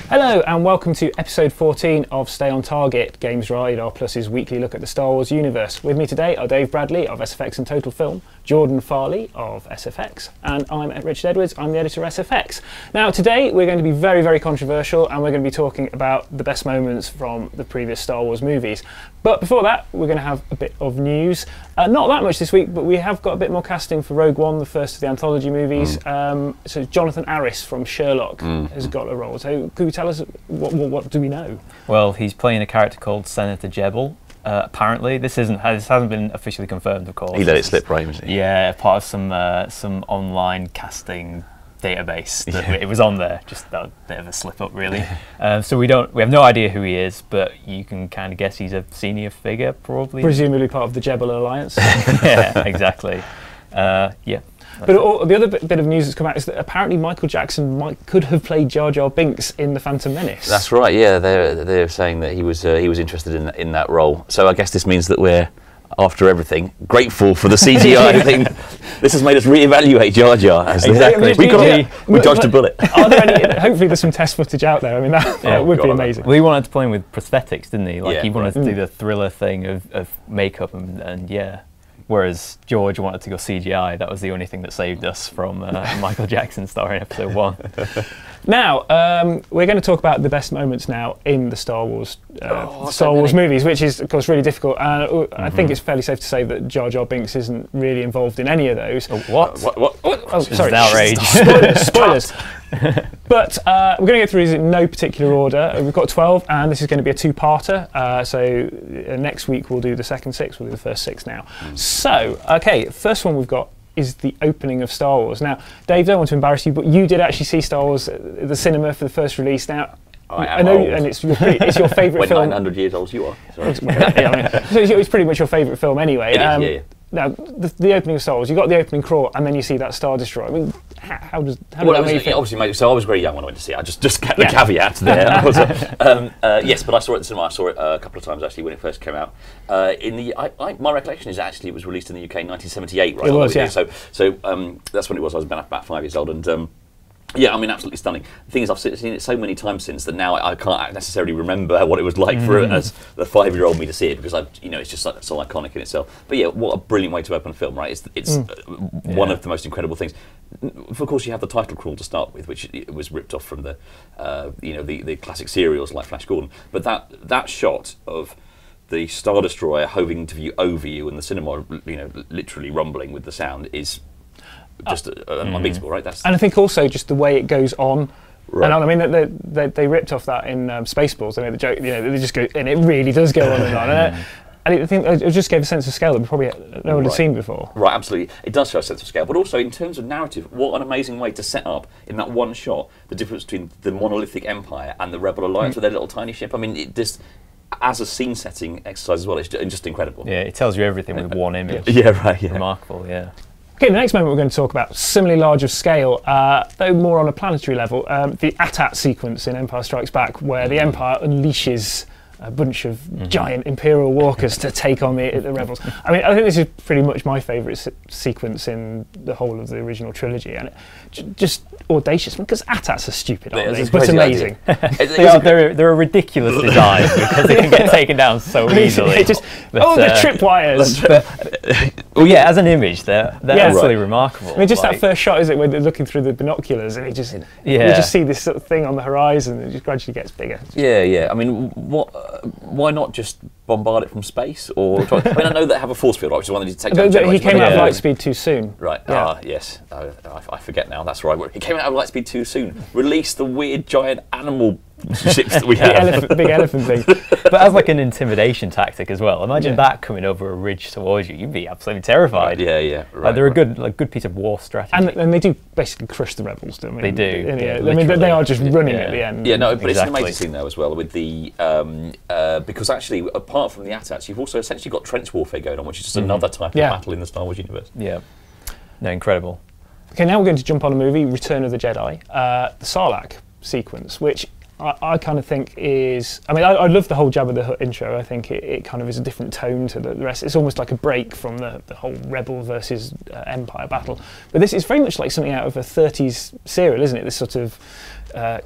Hello and welcome to episode 14 of Stay on Target, Games Radar Plus's weekly look at the Star Wars universe. With me today are Dave Bradley of SFX and Total Film, Jordan Farley of SFX, and I'm Richard Edwards, I'm the editor of SFX. Now today we're going to be very, very controversial and we're going to be talking about the best moments from the previous Star Wars movies. But before that, we're going to have a bit of news. Not that much this week, but we have got a bit more casting for Rogue One, the first of the anthology movies. So Jonathan Arris from Sherlock has got a role. So could you tell us what do we know? Well, he's playing a character called Senator Jebel. Apparently, this hasn't been officially confirmed, of course. He let it slip, right? Yeah, part of some online casting database. It was on there, just a bit of a slip up, really. So we have no idea who he is, but you can kind of guess he's a senior figure, probably. Presumably part of the Jebel Alliance. Yeah, exactly. Yeah. But the other bit of news that's come out is that apparently Michael Jackson could have played Jar Jar Binks in The Phantom Menace. That's right. Yeah, they're saying that he was interested in that role. So I guess this means that we're, after everything, grateful for the CGI thing. This has made us reevaluate Jar Jar. Exactly. We dodged a bullet. Are there any? Hopefully, there's some test footage out there. I mean, that would be amazing. Well, he wanted to play him with prosthetics, didn't he? Like he wanted to do the thriller thing of makeup and yeah. Whereas George wanted to go CGI. That was the only thing that saved us from Michael Jackson starring Episode 1. Now, we're going to talk about the best moments now in the Star Wars movies, which is, of course, really difficult. I think it's fairly safe to say that Jar Jar Binks isn't really involved in any of those. What? Oh, sorry. Outrage. Spoilers. But we're going to go through these in no particular order. We've got 12, and this is going to be a two-parter. So next week we'll do the second 6. We'll do the first 6 now. So, okay, first one we've got is the opening of Star Wars. Now, Dave, don't want to embarrass you, but you did actually see Star Wars at the cinema for the first release. Now, I know, and it's your favourite film. 900 years old as you are. Sorry. So it's pretty much your favourite film anyway. Yeah. Now, the opening of Star Wars, you got the opening crawl, and then you see that Star Destroyer. I mean, how does that make you feel? Obviously, so I was very young when I went to see it. I just get the caveat there. Yes, but I saw it at the cinema. I saw it a couple of times actually when it first came out. My recollection is actually it was released in the UK in 1978, right? It was, yeah. So that's when it was. I was about 5 years old, and yeah, I mean, absolutely stunning. The thing is, I've seen it so many times since that now I can't necessarily remember what it was like for as the 5-year-old me to see it because it's just so iconic in itself. But yeah, what a brilliant way to open a film, right? It's one of the most incredible things. Of course, you have the title crawl to start with, which it was ripped off from the the classic serials like Flash Gordon. But that shot of the Star Destroyer hovering to view over you and the cinema, literally rumbling with the sound is just unbeatable, right? And I think also just the way it goes on. Right. And I mean, they ripped off that in Spaceballs. I mean, the joke, they just go, and it really does go on and on. And I think it just gave a sense of scale that we probably no one had seen before. Right, absolutely. It does show a sense of scale, but also in terms of narrative, what an amazing way to set up in that one shot the difference between the monolithic empire and the Rebel Alliance with their little tiny ship. I mean, as a scene-setting exercise as well, it's just incredible. Yeah, it tells you everything with one image. Yeah, right. Yeah. Remarkable. Yeah. Okay, the next moment we're going to talk about, similarly large of scale, though more on a planetary level, the AT-AT sequence in Empire Strikes Back, where the Empire unleashes a bunch of giant Imperial walkers to take on the rebels. I mean, I think this is pretty much my favourite sequence in the whole of the original trilogy, and just audacious, because AT-ATs are stupid, aren't they? But amazing. They're a ridiculous design because they can get taken down so easily. The tripwires! Well, yeah, as an image, they're absolutely remarkable. I mean, just that first shot, is it, when they're looking through the binoculars, and you just see this sort of thing on the horizon, and it just gradually gets bigger. Yeah. I mean, why not just bombard it from space? Or I know they have a force field, which is one that you take down. He came out of light speed too soon. Right. Yeah. Yes. I forget now. That's right. He came out of light speed too soon. Release the weird giant animal ships that we have. Big elephant thing. But as like an intimidation tactic as well. Imagine that coming over a ridge towards you. You'd be absolutely terrified. Right. Yeah. Right. They're a good piece of war strategy. And they do basically crush the rebels, don't they? They do. I mean, they are just running at the end. Yeah, no, but it's an amazing scene though as well with the because actually apart from the AT-ATs, you've also essentially got trench warfare going on, which is just another type of battle in the Star Wars universe. Yeah. No, incredible. Okay, now we're going to jump on a movie, Return of the Jedi, the Sarlacc sequence, which I kind of think is, I mean, I love the whole Jabba the Hutt intro. I think it kind of is a different tone to the rest. It's almost like a break from the whole Rebel versus Empire battle. But this is very much like something out of a 30s serial, isn't it? This sort of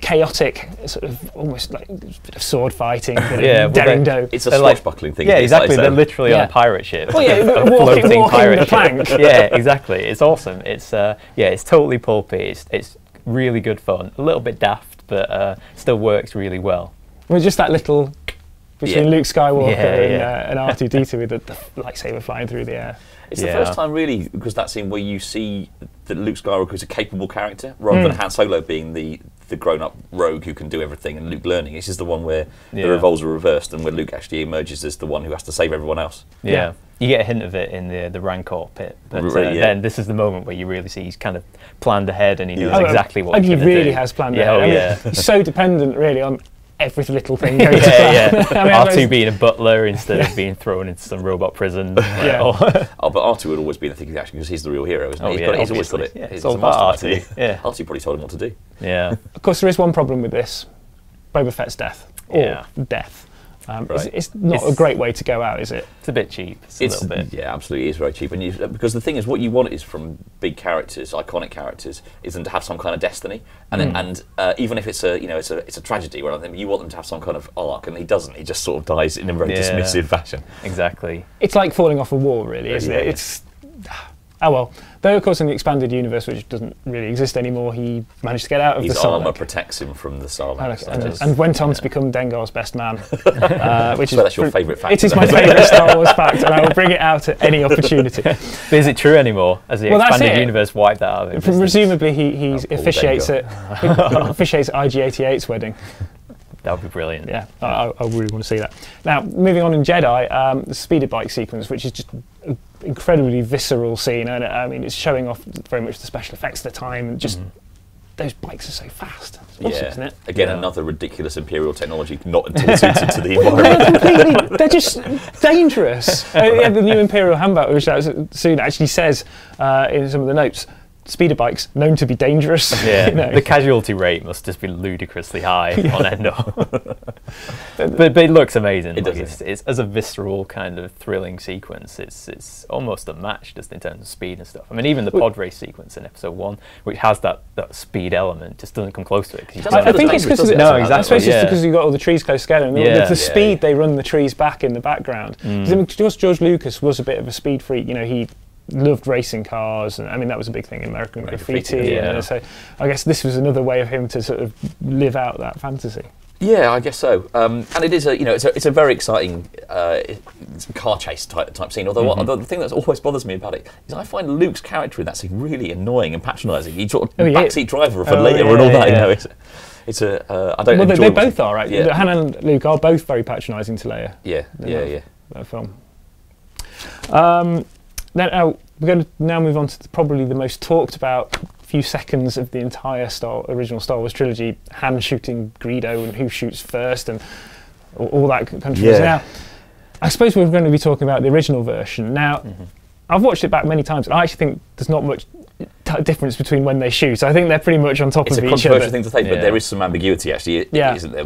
chaotic, sort of almost like bit of sword fighting, bit of daring do. It's a swashbuckling thing. Yeah, exactly. They're literally on a pirate ship. Well, yeah, floating pirate the ship. plank. Yeah, exactly. It's awesome. It's it's totally pulpy. It's really good fun. A little bit daft, but still works really well. Well, just that little between Luke Skywalker and Yeah. R2-D2 with the lightsaber flying through the air. It's the first time, really, because that scene where you see that Luke Skywalker is a capable character, rather than Han Solo being the grown-up rogue who can do everything and Luke learning. This is the one where the roles are reversed and where Luke actually emerges as the one who has to save everyone else. Yeah. You get a hint of it in the Rancor pit, but then this is the moment where you really see he's kind of planned ahead and he knows exactly what he's going to do. And he really has planned ahead. He's so dependent, really, on every little thing going to plan. R2 being a butler instead of being thrown into some robot prison. But R2 would always be the thinking action because he's the real hero, isn't he? He's always got it. Yeah, it's all about R2. Yeah. R2 probably told him what to do. Yeah. Of course, there is one problem with this: Boba Fett's death, or death. It's not a great way to go out, is it? It's a bit cheap. It's a little bit. Yeah, absolutely, it is very cheap. And because the thing is, what you want is from big characters, iconic characters, is them to have some kind of destiny. And even if it's a tragedy, where you want them to have some kind of arc, and he doesn't. He just sort of dies in a very dismissive fashion. Exactly. It's like falling off a wall, really, isn't it? It's well. Though, of course, in the expanded universe, which doesn't really exist anymore, he managed to get out of the Sarlacc. His armour protects him from the Sarlacc. And went on to become Dengar's best man. Which that's your favourite fact. It is my favourite Star Wars fact, and I will bring it out at any opportunity. But is it true anymore? Has the expanded universe wiped that out of existence? Presumably, he officiates IG-88's wedding. That would be brilliant. Yeah, I really want to see that. Now, moving on in Jedi, the speeder bike sequence, which is just an incredibly visceral scene, and I mean, it's showing off very much the special effects of the time, and just those bikes are so fast. It's awesome, isn't it? Again, another ridiculous Imperial technology, not at all suited to the environment. They're just dangerous. The new Imperial handbag, which soon actually says in some of the notes, speeder bikes known to be dangerous. Yeah, the casualty rate must just be ludicrously high on Endor. but it looks amazing. It does. It's as a visceral kind of thrilling sequence. It's almost unmatched just in terms of speed and stuff. I mean, even the pod race sequence in Episode 1, which has that speed element, just doesn't come close to it. I think it's because exactly. It's because you've got all the trees close together and the speed they run the trees back in the background. George Lucas was a bit of a speed freak. He loved racing cars, and I mean that was a big thing in American Graffiti. So I guess this was another way of him to sort of live out that fantasy. Yeah, I guess so. And it is it's a very exciting car chase type scene. Although the thing that always bothers me about it is I find Luke's character in that scene really annoying and patronising. He's sort of backseat driver for Leia and all that. It's I don't. Well, they both are, right? Yeah. Han and Luke are both very patronising to Leia. Yeah. That film. Now we're going to now move on to probably the most talked about few seconds of the entire original Star Wars trilogy: Han shooting Greedo and who shoots first, and all that controversy. Now, I suppose we're going to be talking about the original version. Now, I've watched it back many times, and I actually think there's not much difference between when they shoot. I think they're pretty much on top of each other. It's a controversial thing to say, but there is some ambiguity actually, isn't there?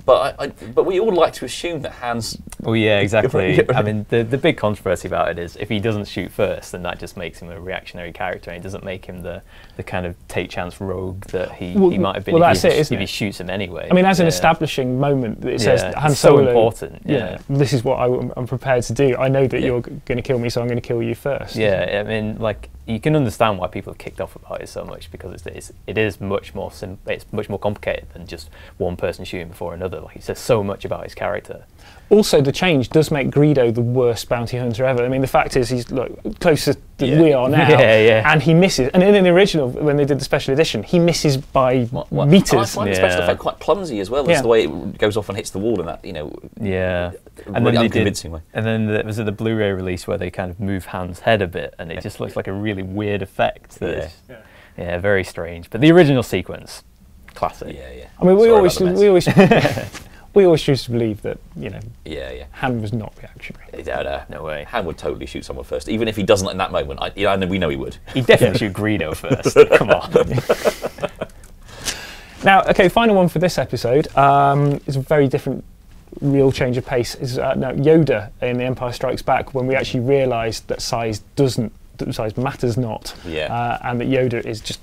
But we all like to assume that Han's... Well, yeah, exactly. I mean, the big controversy about it is if he doesn't shoot first, then that just makes him a reactionary character, and it doesn't make him the kind of take-chance rogue that he might have been if he shoots him anyway. I mean, as an establishing moment, it says Han it's so Solo, important. This is what I'm prepared to do. I know that you're going to kill me, so I'm going to kill you first. Yeah, I mean, like, you can understand why people have kicked off about it so much, because it is much more it's much more complicated than just one person shooting before another. Like, he says so much about his character. Also, the change does make Greedo the worst bounty hunter ever. I mean, the fact is he's closer than we are now, and he misses. And in the original, when they did the special edition, he misses by meters. I find the special effect quite clumsy as well. It's the way it goes off and hits the wall, and that and really then unconvincing way. And then there was the Blu-ray release where they kind of move Han's head a bit, and it just looks like a really weird effect. Very strange. But the original sequence, classic. I mean, we always choose to believe that Han was not reactionary. No way. Han would totally shoot someone first, even if he doesn't in that moment. We know he would. He'd definitely shoot Greedo first. Come on. Now, okay, final one for this episode. It's a very different, real change of pace. Is now Yoda in The Empire Strikes Back, when we actually realised that size matters not, and that Yoda is just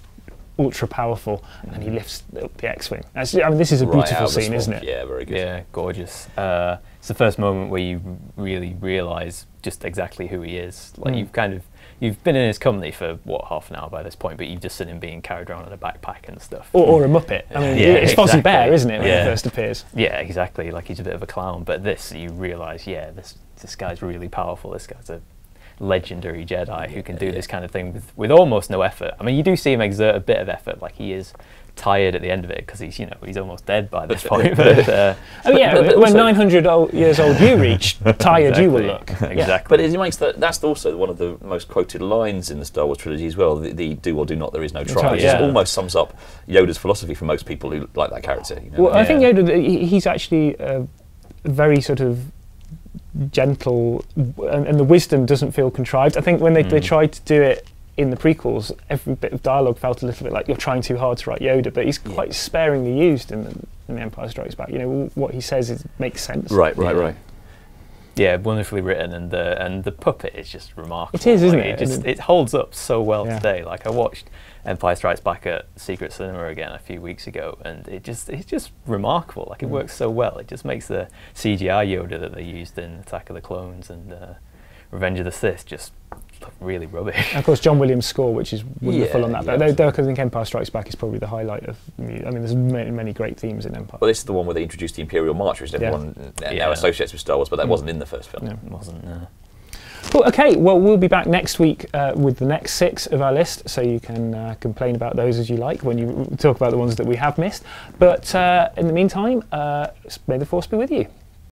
ultra powerful, and he lifts up the X-wing. I mean, this is a beautiful scene, isn't it? Yeah, very good. Yeah, gorgeous. It's the first moment where you really realise just exactly who he is. Like you've been in his company for what, half an hour by this point, but you've just seen him being carried around in a backpack and stuff. Or a Muppet. I mean, it's Fozzie Bear, isn't it, when he first appears? Yeah, exactly. Like he's a bit of a clown. But this, you realise, this guy's really powerful. This guy's a legendary Jedi who can do this kind of thing with almost no effort. I mean, you do see him exert a bit of effort. Like he is tired at the end of it because he's almost dead by this point. But, when 900 years old you reach, tired you will look. Exactly. But it makes that's also one of the most quoted lines in the Star Wars trilogy as well. The do or do not, there is no try. It just almost sums up Yoda's philosophy for most people who like that character. You know? Well, I think Yoda, he's actually very sort of gentle, and the wisdom doesn't feel contrived. I think when they tried to do it in the prequels, every bit of dialogue felt a little bit like you're trying too hard to write Yoda, but he's quite sparingly used in The Empire Strikes Back. You know, what he says makes sense. Right. Yeah, wonderfully written, and the puppet is just remarkable. It is, isn't it? It holds up so well today. Like I watched Empire Strikes Back at Secret Cinema again a few weeks ago, and it's just remarkable. Like it works so well. It just makes the CGI Yoda that they used in Attack of the Clones and Revenge of the Sith just look really rubbish. And of course, John Williams' score, which is wonderful on that. But I think Empire Strikes Back is probably the highlight of. I mean, there's many great themes in Empire. Well, this is the one where they introduced the Imperial March, which everyone now associates with Star Wars, but that wasn't in the first film. No, it wasn't. No. Cool, okay, well, we'll be back next week with the next 6 of our list, so you can complain about those as you like when you talk about the ones that we have missed. But in the meantime, may the Force be with you.